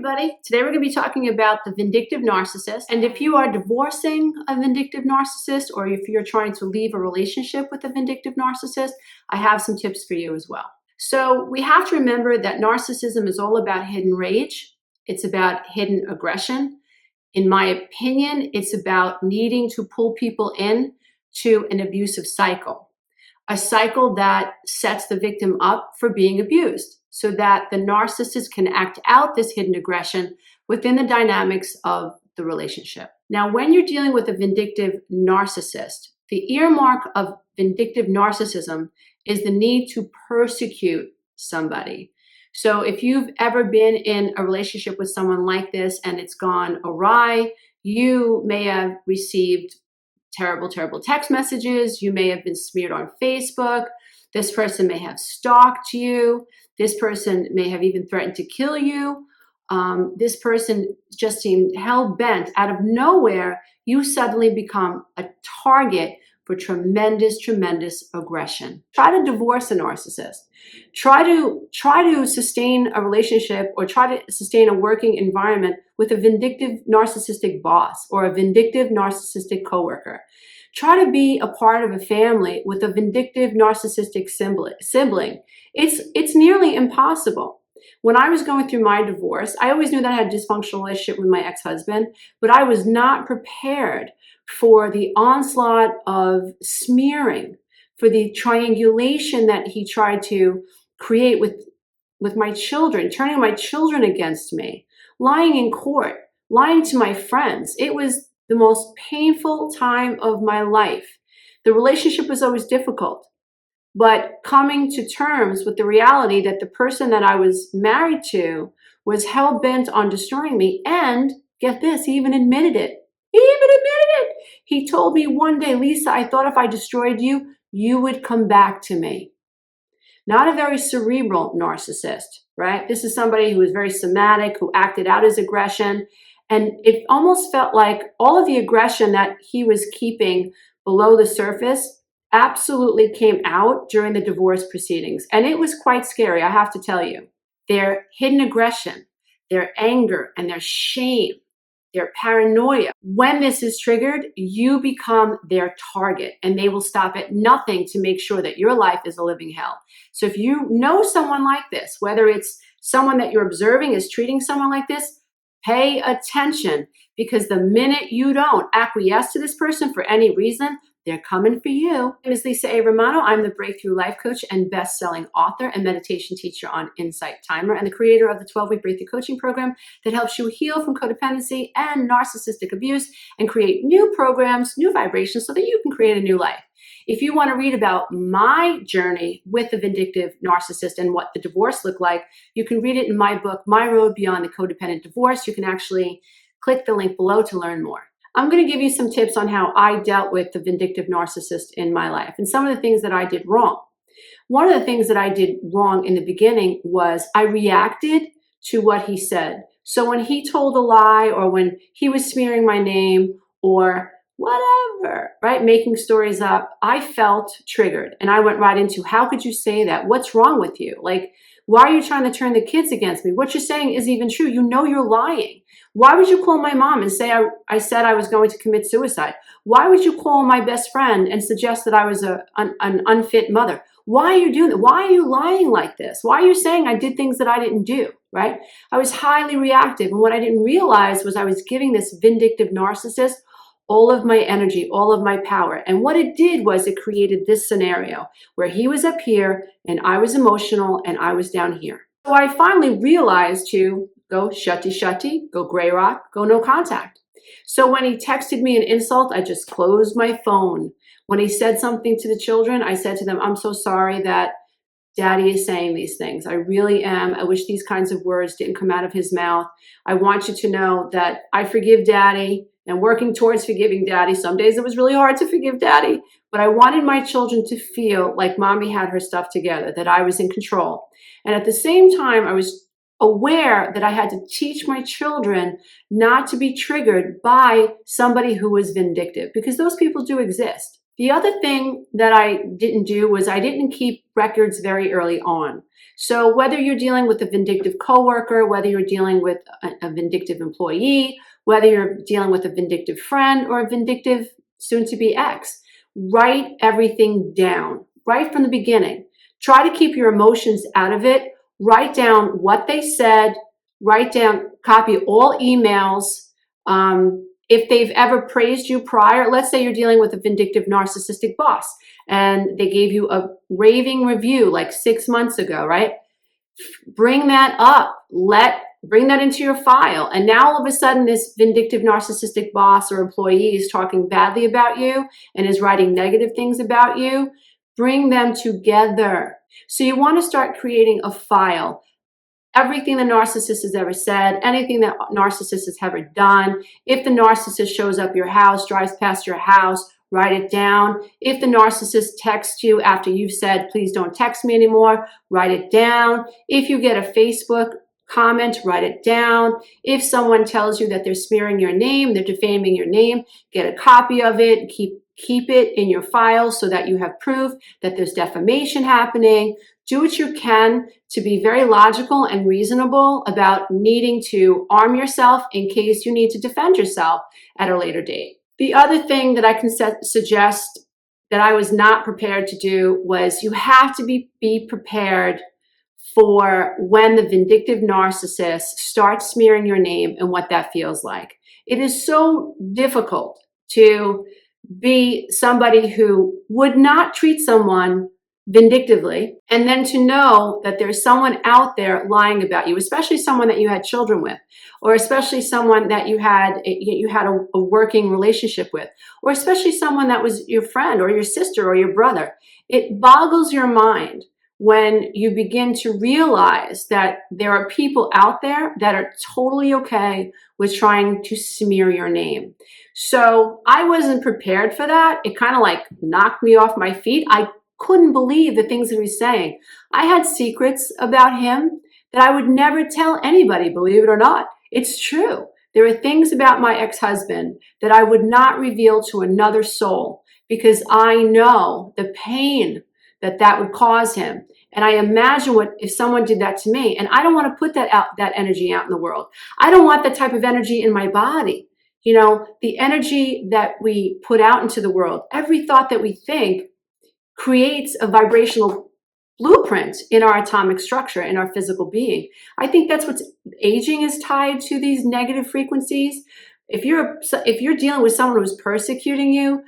everybody. Today we're going to be talking about the vindictive narcissist. And if you are divorcing a vindictive narcissist, or if you're trying to leave a relationship with a vindictive narcissist, I have some tips for you as well. So we have to remember that narcissism is all about hidden rage. It's about hidden aggression. In my opinion, it's about needing to pull people in to an abusive cycle, a cycle that sets the victim up for being abused, so that the narcissist can act out this hidden aggression within the dynamics of the relationship. Now, when you're dealing with a vindictive narcissist, the earmark of vindictive narcissism is the need to persecute somebody. So if you've ever been in a relationship with someone like this and it's gone awry, you may have received terrible text messages. You may have been smeared on Facebook. This person may have stalked you. This person may have even threatened to kill you. This person just seemed hell-bent. Out of nowhere, you suddenly become a target for tremendous aggression. Try to divorce a narcissist. Try to sustain a relationship or try to sustain a working environment with a vindictive narcissistic boss or a vindictive narcissistic coworker. Try to be a part of a family with a vindictive narcissistic sibling. It's nearly impossible. When I was going through my divorce, I always knew that I had a dysfunctional relationship with my ex-husband, but I was not prepared for the onslaught of smearing, for the triangulation that he tried to create with my children, turning my children against me, lying in court, lying to my friends. It was the most painful time of my life. The relationship was always difficult, but coming to terms with the reality that the person that I was married to was hell-bent on destroying me, and get this, he even admitted it. He told me one day, Lisa, I thought if I destroyed you, you would come back to me. Not a very cerebral narcissist, right? This is somebody who was very somatic, who acted out his aggression. And it almost felt like all of the aggression that he was keeping below the surface absolutely came out during the divorce proceedings. And it was quite scary, I have to tell you. Their hidden aggression, their anger, and their shame, their paranoia. When this is triggered, you become their target, and they will stop at nothing to make sure that your life is a living hell. So if you know someone like this, whether it's someone that you're observing is treating someone like this, pay attention, because the minute you don't acquiesce to this person for any reason, they're coming for you. My name is Lisa A. Romano. I'm the Breakthrough Life Coach and best-selling author and meditation teacher on Insight Timer, and the creator of the 12-week Breakthrough Coaching Program that helps you heal from codependency and narcissistic abuse and create new programs, new vibrations, so that you can create a new life. If you want to read about my journey with the vindictive narcissist and what the divorce looked like, you can read it in my book, My Road Beyond the Codependent Divorce. You can actually click the link below to learn more. I'm going to give you some tips on how I dealt with the vindictive narcissist in my life and some of the things that I did wrong. One of the things that I did wrong in the beginning was I reacted to what he said. So when he told a lie, or when he was smearing my name, or whatever, right? Making stories up, I felt triggered. And I went right into, how could you say that? What's wrong with you? Like, why are you trying to turn the kids against me? What you're saying isn't even true. You know you're lying. Why would you call my mom and say I said I was going to commit suicide? Why would you call my best friend and suggest that I was an unfit mother? Why are you doing that? Why are you lying like this? Why are you saying I did things that I didn't do, right? I was highly reactive. And what I didn't realize was I was giving this vindictive narcissist all of my energy, all of my power. And what it did was it created this scenario where he was up here and I was emotional and I was down here. So I finally realized to go shutty, go gray rock, go no contact. So when he texted me an insult, I just closed my phone. When he said something to the children, I said to them, I'm so sorry that Daddy is saying these things. I really am. I wish these kinds of words didn't come out of his mouth. I want you to know that I forgive Daddy and working towards forgiving Daddy. Some days it was really hard to forgive Daddy, but I wanted my children to feel like Mommy had her stuff together, that I was in control. And at the same time, I was aware that I had to teach my children not to be triggered by somebody who was vindictive, because those people do exist. The other thing that I didn't do was I didn't keep records very early on. So whether you're dealing with a vindictive coworker, whether you're dealing with a vindictive employee, whether you're dealing with a vindictive friend or a vindictive soon-to-be ex, write everything down right from the beginning. Try to keep your emotions out of it. Write down what they said. Write down, copy all emails. If they've ever praised you prior, let's say you're dealing with a vindictive narcissistic boss and they gave you a raving review like 6 months ago, right? Bring that up. Bring that into your file. And now all of a sudden this vindictive narcissistic boss or employee is talking badly about you and is writing negative things about you. Bring them together. So you want to start creating a file. Everything the narcissist has ever said, anything that narcissist has ever done. If the narcissist shows up your house, drives past your house, write it down. If the narcissist texts you after you've said, please don't text me anymore, write it down. If you get a Facebook comment, write it down. If someone tells you that they're smearing your name, they're defaming your name, get a copy of it, keep it in your file so that you have proof that there's defamation happening. Do what you can to be very logical and reasonable about needing to arm yourself in case you need to defend yourself at a later date. The other thing that I can suggest that I was not prepared to do was you have to be prepared for when the vindictive narcissist starts smearing your name and what that feels like. It is so difficult to be somebody who would not treat someone vindictively, and then to know that there's someone out there lying about you, especially someone that you had children with, or especially someone that you had a working relationship with, or especially someone that was your friend or your sister or your brother. It boggles your mind when you begin to realize that there are people out there that are totally okay with trying to smear your name. So I wasn't prepared for that. It kind of like knocked me off my feet. I couldn't believe the things that he was saying. I had secrets about him that I would never tell anybody, believe it or not. It's true. There are things about my ex-husband that I would not reveal to another soul because I know the pain that would cause him. And I imagine what if someone did that to me, and I don't want to put that energy out in the world. I don't want that type of energy in my body. You know, the energy that we put out into the world, every thought that we think creates a vibrational blueprint in our atomic structure, in our physical being. I think that's what's aging is tied to, these negative frequencies. If you're dealing with someone who's persecuting you,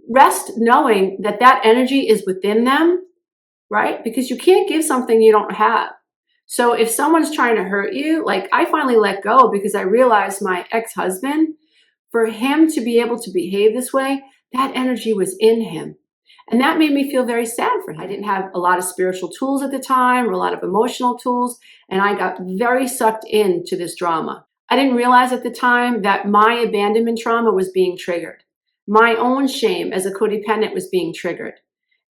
rest knowing that that energy is within them, right? Because you can't give something you don't have. So if someone's trying to hurt you, like I finally let go because I realized my ex-husband, for him to be able to behave this way, that energy was in him. And that made me feel very sad for him. I didn't have a lot of spiritual tools at the time or a lot of emotional tools, and I got very sucked into this drama. I didn't realize at the time that my abandonment trauma was being triggered. My own shame as a codependent was being triggered.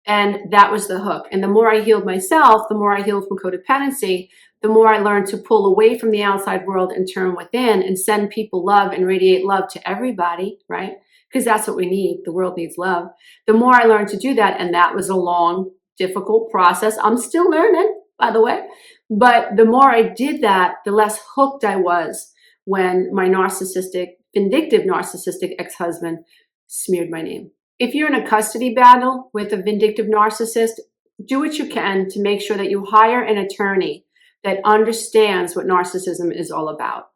And that was the hook. And the more I healed myself, the more I healed from codependency, the more I learned to pull away from the outside world and turn within and send people love and radiate love to everybody, right? Because that's what we need. The world needs love. The more I learned to do that, and that was a long, difficult process. I'm still learning, by the way. But the more I did that, the less hooked I was when my vindictive narcissistic ex-husband smeared my name. If you're in a custody battle with a vindictive narcissist, do what you can to make sure that you hire an attorney that understands what narcissism is all about.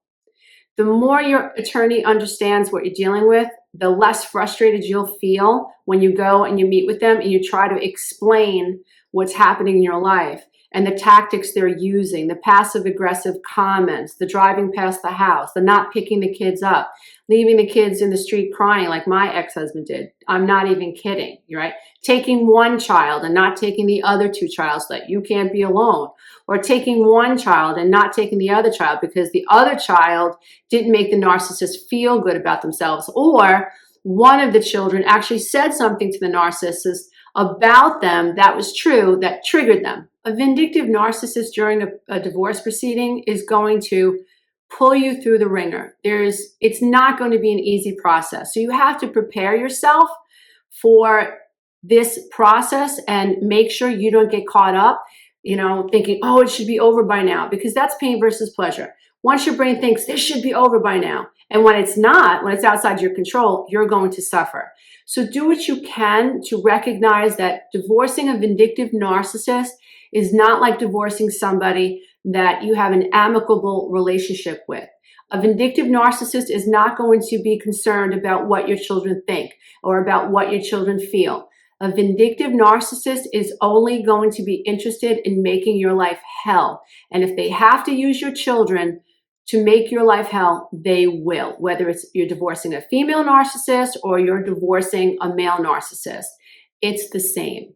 The more your attorney understands what you're dealing with, the less frustrated you'll feel when you go and you meet with them and you try to explain what's happening in your life and the tactics they're using, the passive-aggressive comments, the driving past the house, the not picking the kids up, leaving the kids in the street crying like my ex-husband did. I'm not even kidding, right? Taking one child and not taking the other two childs so that you can't be alone. Or taking one child and not taking the other child because the other child didn't make the narcissist feel good about themselves. Or one of the children actually said something to the narcissist about them that was true, that triggered them. A vindictive narcissist during a divorce proceeding is going to pull you through the ringer. It's not going to be an easy process. So you have to prepare yourself for this process and make sure you don't get caught up, thinking, oh, it should be over by now, because that's pain versus pleasure. Once your brain thinks this should be over by now, and when it's not, when it's outside your control, you're going to suffer. So do what you can to recognize that divorcing a vindictive narcissist is not like divorcing somebody that you have an amicable relationship with. A vindictive narcissist is not going to be concerned about what your children think or about what your children feel. A vindictive narcissist is only going to be interested in making your life hell. And if they have to use your children to make your life hell, they will, whether it's you're divorcing a female narcissist or you're divorcing a male narcissist. It's the same.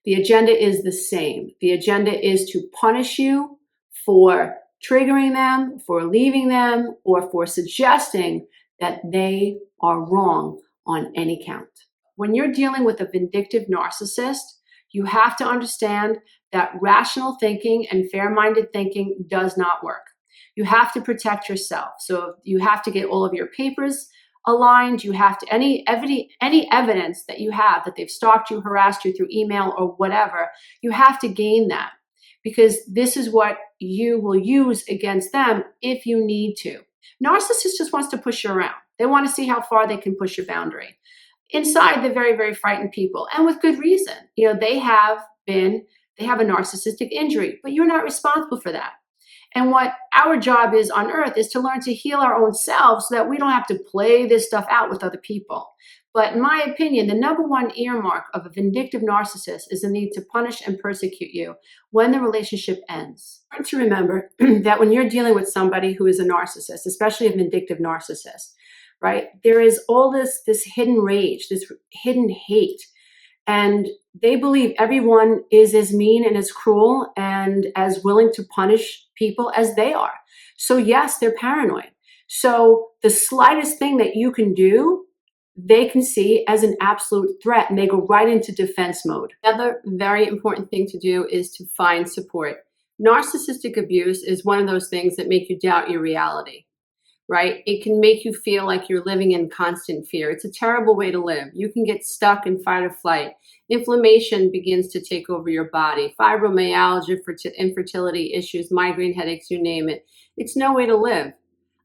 The agenda is the same. The agenda is to punish you for triggering them, for leaving them, or for suggesting that they are wrong on any count. When you're dealing with a vindictive narcissist, you have to understand that rational thinking and fair-minded thinking does not work. You have to protect yourself. So you have to get all of your papers aligned. You have to, any evidence that you have that they've stalked you, harassed you through email or whatever, you have to gain that, because this is what you will use against them if you need to. Narcissist just wants to push you around. They want to see how far they can push your boundary. Inside, they're very, very frightened people, and with good reason. They have a narcissistic injury, but you're not responsible for that. And what our job is on earth is to learn to heal our own selves so that we don't have to play this stuff out with other people. But in my opinion, the number one earmark of a vindictive narcissist is the need to punish and persecute you when the relationship ends. Important to remember that when you're dealing with somebody who is a narcissist, especially a vindictive narcissist, right, there is all this hidden rage, this hidden hate. And they believe everyone is as mean and as cruel and as willing to punish people as they are. So yes, they're paranoid. So the slightest thing that you can do, they can see as an absolute threat, and they go right into defense mode. Another very important thing to do is to find support. Narcissistic abuse is one of those things that make you doubt your reality. Right? It can make you feel like you're living in constant fear. It's a terrible way to live. You can get stuck in fight or flight. Inflammation begins to take over your body. Fibromyalgia, infertility issues, migraine headaches, you name it. It's no way to live.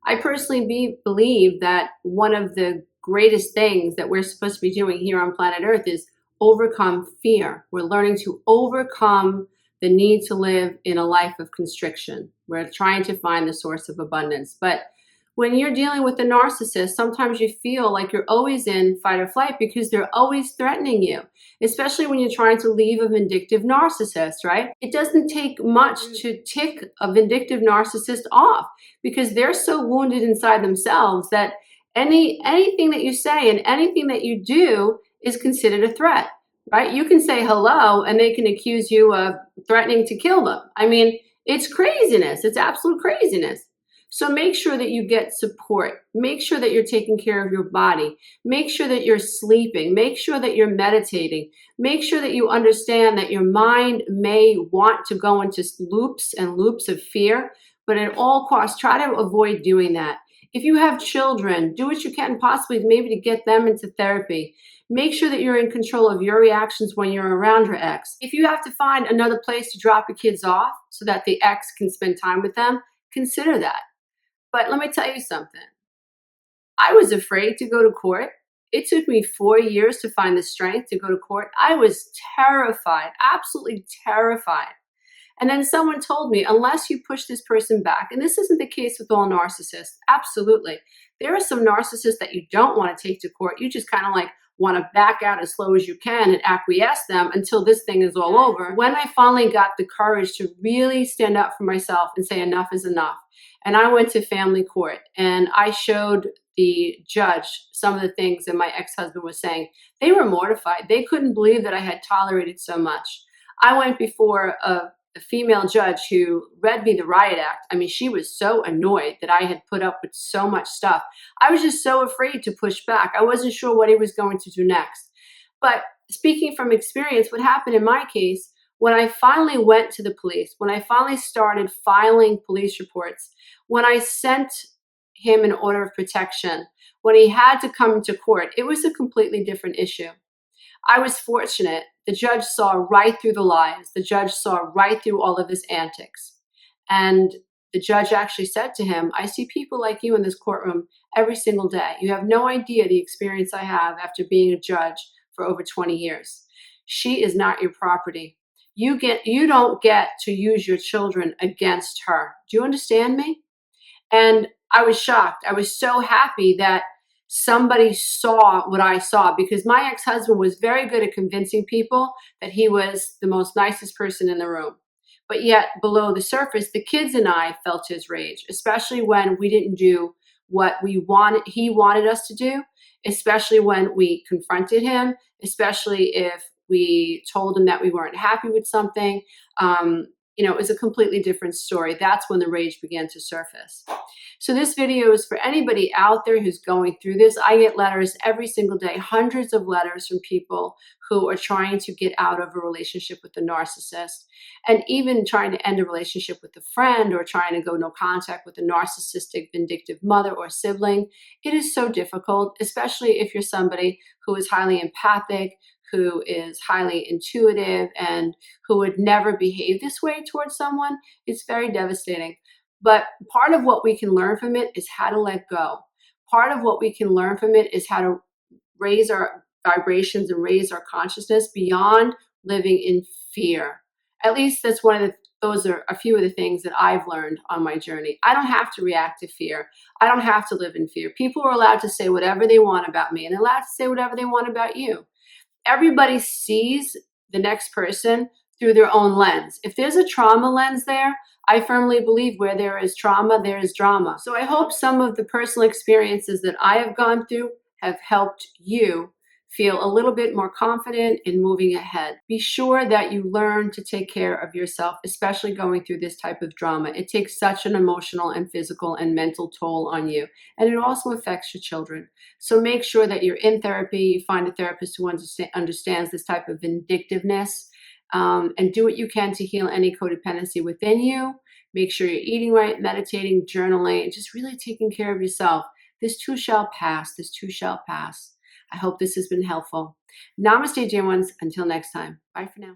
I personally believe that one of the greatest things that we're supposed to be doing here on planet Earth is overcome fear. We're learning to overcome the need to live in a life of constriction. We're trying to find the source of abundance. But when you're dealing with a narcissist, sometimes you feel like you're always in fight or flight because they're always threatening you, especially when you're trying to leave a vindictive narcissist, right? It doesn't take much to tick a vindictive narcissist off because they're so wounded inside themselves that anything that you say and anything that you do is considered a threat, right? You can say hello and they can accuse you of threatening to kill them. I mean, it's craziness. It's absolute craziness. So make sure that you get support. Make sure that you're taking care of your body. Make sure that you're sleeping. Make sure that you're meditating. Make sure that you understand that your mind may want to go into loops and loops of fear, but at all costs, try to avoid doing that. If you have children, do what you can possibly maybe to get them into therapy. Make sure that you're in control of your reactions when you're around your ex. If you have to find another place to drop your kids off so that the ex can spend time with them, consider that. But let me tell you something. I was afraid to go to court. It took me 4 years to find the strength to go to court. I was terrified, absolutely terrified. And then someone told me, unless you push this person back, and this isn't the case with all narcissists, absolutely. There are some narcissists that you don't want to take to court. You just kind of like want to back out as slow as you can and acquiesce them until this thing is all over. When I finally got the courage to really stand up for myself and say enough is enough, and I went to family court and I showed the judge some of the things that my ex-husband was saying, they were mortified. They couldn't believe that I had tolerated so much. I went before a female judge who read me the riot act. I mean, she was so annoyed that I had put up with so much stuff. I was just so afraid to push back. I wasn't sure what he was going to do next. But speaking from experience, what happened in my case, when I finally went to the police, when I finally started filing police reports, when I sent him an order of protection, when he had to come to court, it was a completely different issue. I was fortunate. The judge saw right through the lies. The judge saw right through all of his antics. And the judge actually said to him, I see people like you in this courtroom every single day. You have no idea the experience I have after being a judge for over 20 years. She is not your property. You don't get to use your children against her. Do you understand me? And I was shocked. I was so happy that somebody saw what I saw, because my ex-husband was very good at convincing people that he was the most nicest person in the room. But yet below the surface, the kids and I felt his rage, especially when we didn't do what he wanted us to do, especially when we confronted him, especially if we told him that we weren't happy with something. It was a completely different story. That's when the rage began to surface. So this video is for anybody out there who's going through this. I get letters every single day, hundreds of letters from people who are trying to get out of a relationship with a narcissist, and even trying to end a relationship with a friend, or trying to go no contact with a narcissistic, vindictive mother or sibling. It is so difficult, especially if you're somebody who is highly empathic, who is highly intuitive, and who would never behave this way towards someone. It's very devastating. But part of what we can learn from it is how to let go. Part of what we can learn from it is how to raise our vibrations and raise our consciousness beyond living in fear. At least that's those are a few of the things that I've learned on my journey. I don't have to react to fear. I don't have to live in fear. People are allowed to say whatever they want about me, and they're allowed to say whatever they want about you. Everybody sees the next person through their own lens. If there's a trauma lens there, I firmly believe where there is trauma, there is drama. So I hope some of the personal experiences that I have gone through have helped you feel a little bit more confident in moving ahead. Be sure that you learn to take care of yourself, especially going through this type of drama. It takes such an emotional and physical and mental toll on you, and it also affects your children. So make sure that you're in therapy, you find a therapist who understands this type of vindictiveness, and do what you can to heal any codependency within you. Make sure you're eating right, meditating, journaling, and just really taking care of yourself. This too shall pass. This too shall pass. I hope this has been helpful. Namaste, dear ones. Until next time. Bye for now.